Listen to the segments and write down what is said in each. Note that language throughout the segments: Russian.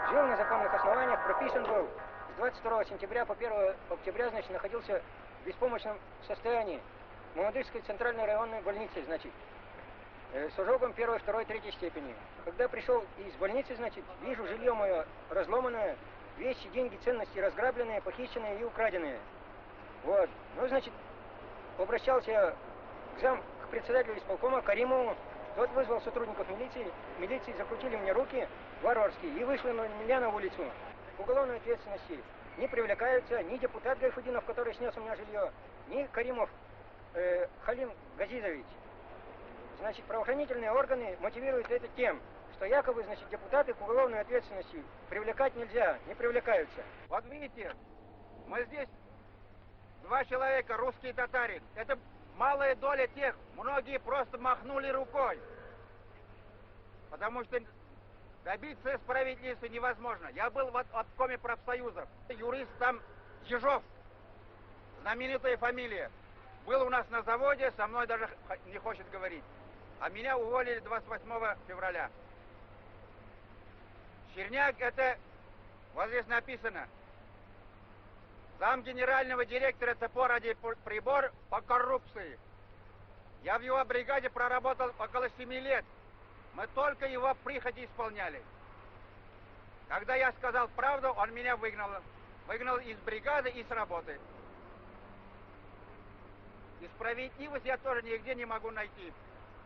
жил на законных основаниях, прописан был. С 22 сентября по 1 октября, значит, находился в беспомощном состоянии. В Мамадышской центральной районной больнице, значит, с ожогом 1, 2, 3 степени. Когда пришел из больницы, значит, вижу жилье мое разломанное, вещи, деньги, ценности разграбленные, похищенные и украденные. Вот. Ну, значит, обращался я к председателю исполкома Каримову. Тот вызвал сотрудников милиции закрутили мне руки варварские и вышли на меня на улицу. К уголовной ответственности не привлекаются ни депутат Гайфудинов, который снес у меня жилье, ни Каримов Халим Газизович. Значит, правоохранительные органы мотивируют это тем, что якобы, значит, депутаты к уголовной ответственности привлекать нельзя, не привлекаются. Вот видите, мы здесь 2 человека, русский и татарин. Это малая доля тех, многие просто махнули рукой. Потому что добиться справедливости невозможно. Я был в обкоме профсоюзов. Юрист там Ежов, знаменитая фамилия. Был у нас на заводе, со мной даже не хочет говорить. А меня уволили 28 февраля. Черняк это, вот здесь написано, зам генерального директора ЦПО «Радиоприбор» по коррупции. Я в его бригаде проработал около 7 лет. Мы только его прихоти исполняли. Когда я сказал правду, он меня выгнал. Выгнал из бригады и с работы. И справедливость я тоже нигде не могу найти.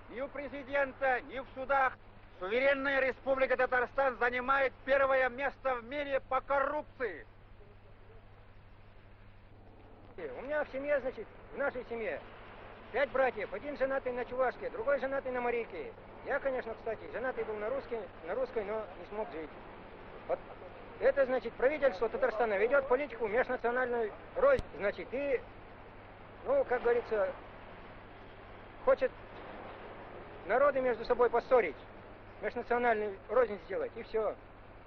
Ни у президента, ни в судах. Суверенная республика Татарстан занимает 1-е место в мире по коррупции. У меня в семье, значит, в нашей семье 5 братьев. Один женатый на чувашке, другой женатый на марийке. Я, конечно, кстати, женатый был на русской, но не смог жить. Вот это, значит, правительство Татарстана ведет политику межнациональной рознь. Значит, и, ну, как говорится, хочет народы между собой поссорить, межнациональную рознь сделать, и все.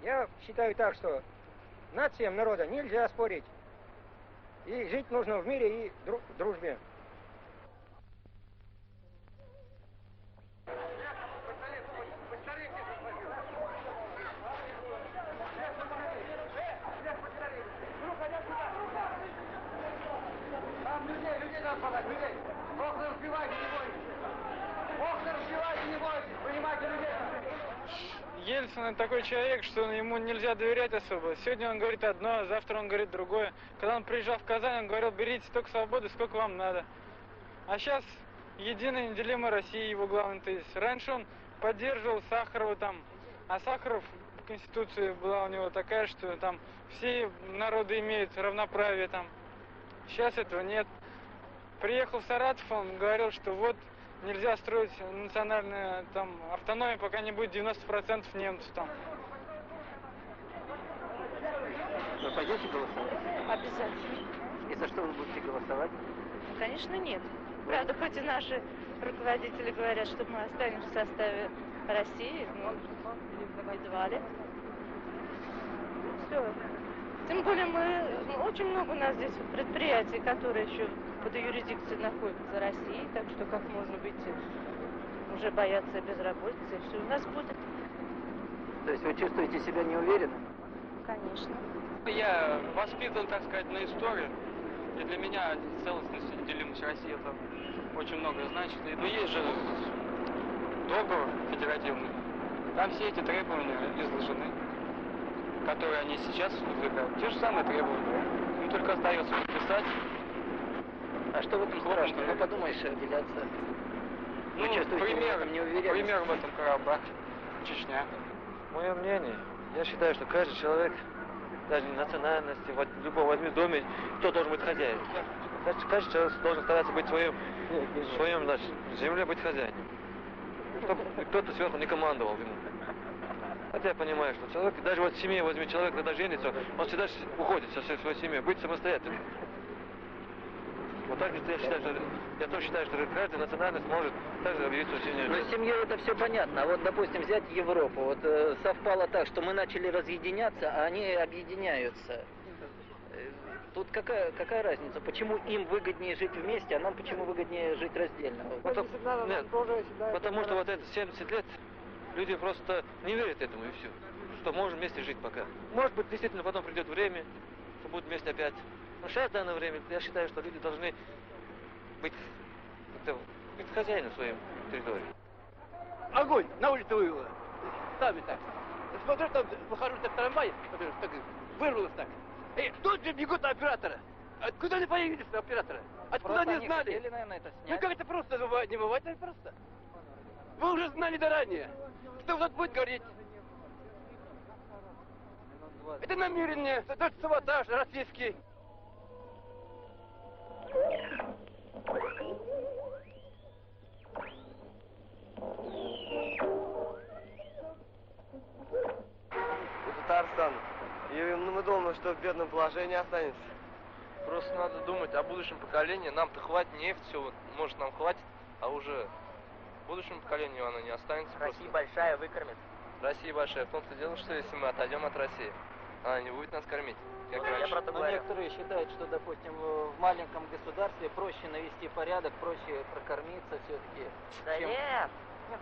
Я считаю так, что нациям народа нельзя спорить. И жить нужно в мире и в дружбе. Людей надо подать, людей. Окна разбивайте, не бойтесь. Окна разбивайте, не бойтесь. Принимайте людей. Ельцин это такой человек, что ему нельзя доверять особо. Сегодня он говорит одно, а завтра он говорит другое. Когда он приезжал в Казань, он говорил, берите столько свободы, сколько вам надо. А сейчас единая неделимая Россия его главный тезис. Раньше он поддерживал Сахарова там, а Сахаров в Конституции была у него такая, что там все народы имеют равноправие там. Сейчас этого нет. Приехал в Саратов, он говорил, что вот нельзя строить национальную там автономию, пока не будет 90% немцев там. Вы пойдете голосовать? Обязательно. И за что вы будете голосовать? Конечно, нет. Правда, хоть и наши руководители говорят, что мы останемся в составе России, но едва ли. Все. Тем более очень много у нас здесь предприятий, которые еще под юрисдикцией находятся России, так что как можно быть, уже бояться безработицы, все у нас будет. То есть вы чувствуете себя неуверенно? Конечно. Я воспитан, так сказать, на истории, и для меня целостность и неделимость России это очень много значит. Но есть же договор федеративный, там все эти требования изложены, которые они сейчас выдвигают. Те же самые требования. Им только остается подписать. А что в этом страшного? Ну, подумаешь, отделяться. Ну, пример в этом Карабах, Чечня. Мое мнение, я считаю, что каждый человек, даже национальности, в любом возьми доме, кто должен быть хозяин. Каждый человек должен стараться быть в своем значит, земле, быть хозяином. Чтобы кто-то сверху не командовал ему. Хотя я понимаю, что человек, даже вот в семье возьми человек, когда женится, он всегда уходит со всей своей семьи, быть самостоятельным. Вот так я тоже считаю, что каждая национальность может также объявить свою семью. Ну, с семьей это все понятно. А вот, допустим, взять Европу. Вот совпало так, что мы начали разъединяться, а они объединяются. Тут какая разница? Почему им выгоднее жить вместе, а нам почему выгоднее жить раздельно? Потому что вот это 70 лет люди просто не верят этому и все. Что можем вместе жить пока. Может быть, действительно потом придет время, что будут вместе опять. Но сейчас в данное время я считаю, что люди должны быть хозяином своей территории. Огонь! На улице вывело. Сами так. Смотрю, там выхожу в трамвай, так вырвалось так. И тут же бегут на оператора. Откуда они появились на оператора? Откуда Просто они знали? хотели, наверное, это Ну снять. как это просто не бывает, это просто. Вы уже знали заранее. Кто тут будет говорить? Это намерение, это саботаж российский. Татарстан. И мы думаем, что в бедном положении останется. Просто надо думать о будущем поколении. Нам-то хватит нефть, все, вот, может, нам хватит, а уже будущему поколению она не останется. Россия большая, выкормит. Россия большая. В том-то дело, что если мы отойдем от России, она не будет нас кормить, как раньше. Но некоторые считают, что, допустим, в маленьком государстве проще навести порядок, проще прокормиться все-таки. Да нет,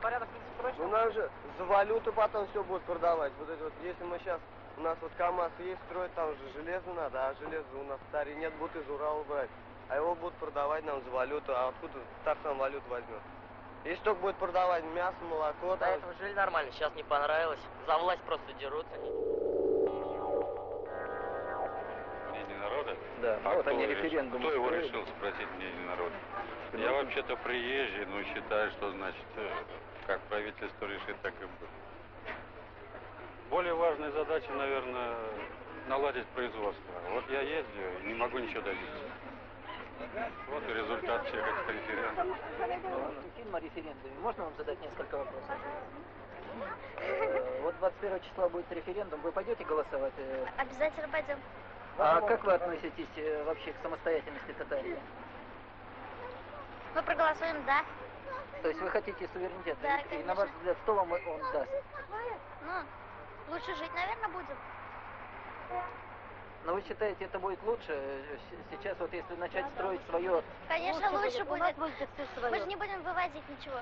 порядок, в принципе, проще. Ну нам же за валюту потом все будут продавать. Вот это вот, если мы сейчас, у нас вот КамАЗ есть, строить, там же железо надо, а железо у нас в Таре нет, будут из Урала брать. А его будут продавать нам за валюту, а откуда Татарстан валюту возьмет? Если только будет продавать мясо, молоко, До там... этого жили нормально, сейчас не понравилось. За власть просто дерутся. Мнение народа? Да, А вот кто, они референдум кто его устроили. решил спросить мнение народа? Я вообще-то приезжий, но считаю, что, значит, как правительство решит, так и будет. Более важная задача, наверное, наладить производство. Вот я ездил и не могу ничего добиться. Вот и результат всех этих референдумов. Фильм о референдуме. Можно вам задать несколько вопросов? Вот 21 числа будет референдум. Вы пойдете голосовать? Обязательно пойдем. А как вы относитесь вообще к самостоятельности Татарии? Мы проголосуем «да». То есть вы хотите суверенитет? Да, И конечно. на ваш взгляд, что вам он даст? Ну, лучше жить, наверное, будем. Но вы считаете, это будет лучше? Сейчас вот если начать строить свое... Конечно, лучше будет. У нас будет все Мы свое. же не будем вывозить ничего.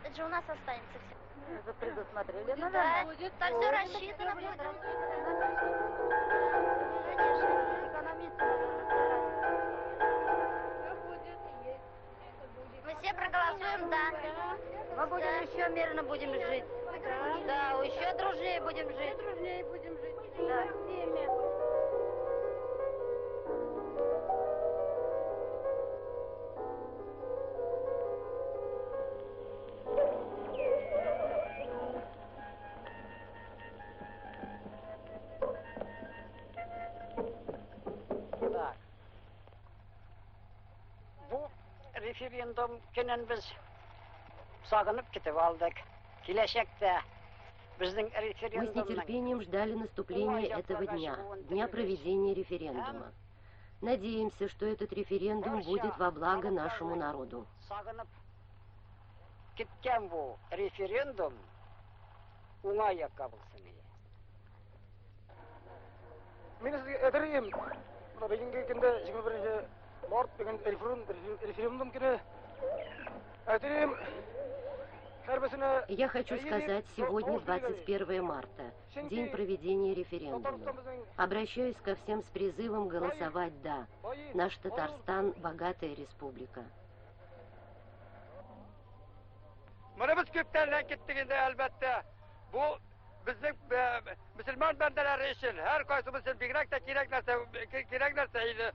Это же у нас останется все. Это предусмотрели. Ну, Да, да. там все рассчитано будет. Мы все проголосуем «да». Мы будем еще мирно будем жить. Да, еще дружнее будем жить. Дружнее будем жить. Да. Bu referendum kenen biz sağınıp ketip aldık. Келешекте біздің Мы с референдумның нетерпением ждали наступления этого дня, дня проведения референдума. Надеемся, что этот референдум будет во благо нашему народу. сағынып кеткен бұл референдум оңай аяққа болсын. Мен сізге әдірейім. Мына бүгінгі күнде 21 март деген референдум күні әдірейім. Я хочу сказать, сегодня 21 марта, день проведения референдума. Обращаюсь ко всем с призывом голосовать «да». Наш Татарстан – богатая республика. Mana biz köplerden gittiğinde elbette bu bizim Müslüman bendeleri için her kaysımızın bilmek de gerek nerseydi.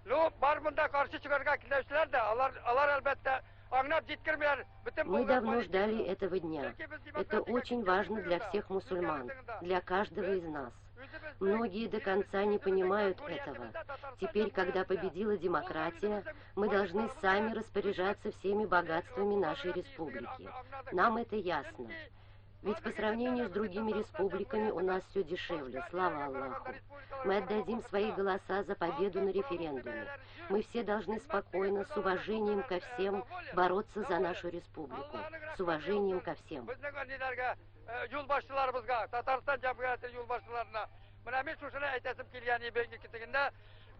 Lo var bunda karşı çıkarga kileşler de alar elbette anlayıp jitkirmeler. Мы давно ждали этого дня. Это очень важно для всех мусульман, для каждого из нас. Многие до конца не понимают этого. Теперь, когда победила демократия, мы должны сами распоряжаться всеми богатствами нашей республики. Нам это ясно. Ведь по сравнению с другими республиками у нас все дешевле, слава Аллаху. Мы отдадим свои голоса за победу на референдуме. Мы все должны спокойно, с уважением ко всем, бороться за нашу республику. С уважением ко всем. Yolbaşçılarımızga, Tatarstan Cumhuriyeti yolbaşçılarına, ben şunu aytasım kelgeni belgiktiginde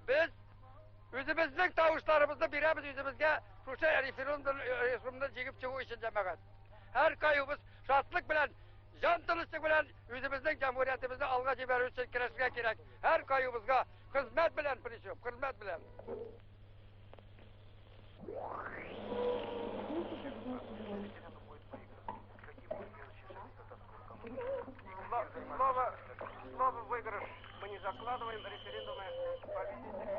biz özümüzün tavuşlarımızda birimiz özümüzge şu referandumdan çekip çıkış için cemaat. Her kayımız şatlık bilen, can tınışlık bilen özümüzün cumhuriyetimizi alga ciberü için kireşke gerek. Her kayımızga hizmet bilen pirişim, hizmet bilen. Слово выигрыш мы не закладываем, референдумы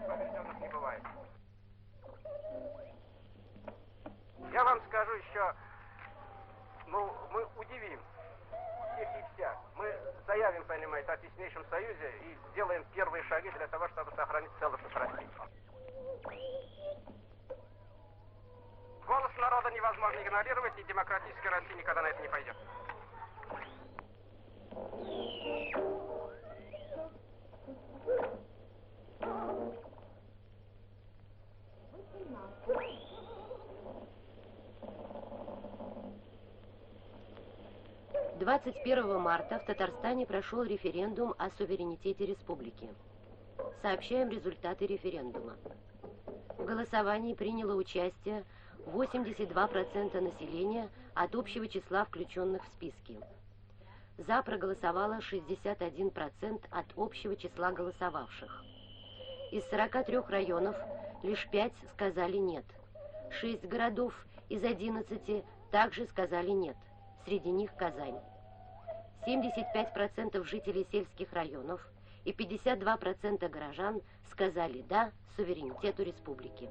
побежденных не бывает. Я вам скажу еще, ну, мы удивим всех и вся. Мы заявим, понимаете, о теснейшем союзе и сделаем первые шаги для того, чтобы сохранить целостность России. Голос народа невозможно игнорировать, и демократическая Россия никогда на это не пойдет. 21 марта в Татарстане прошел референдум о суверенитете республики. Сообщаем результаты референдума. В голосовании приняло участие 82% населения от общего числа включенных в списки. За проголосовало 61% от общего числа голосовавших. Из 43 районов лишь 5 сказали «нет». 6 городов из 11 также сказали «нет». Среди них Казань. 75% жителей сельских районов и 52% горожан сказали «да» суверенитету республики.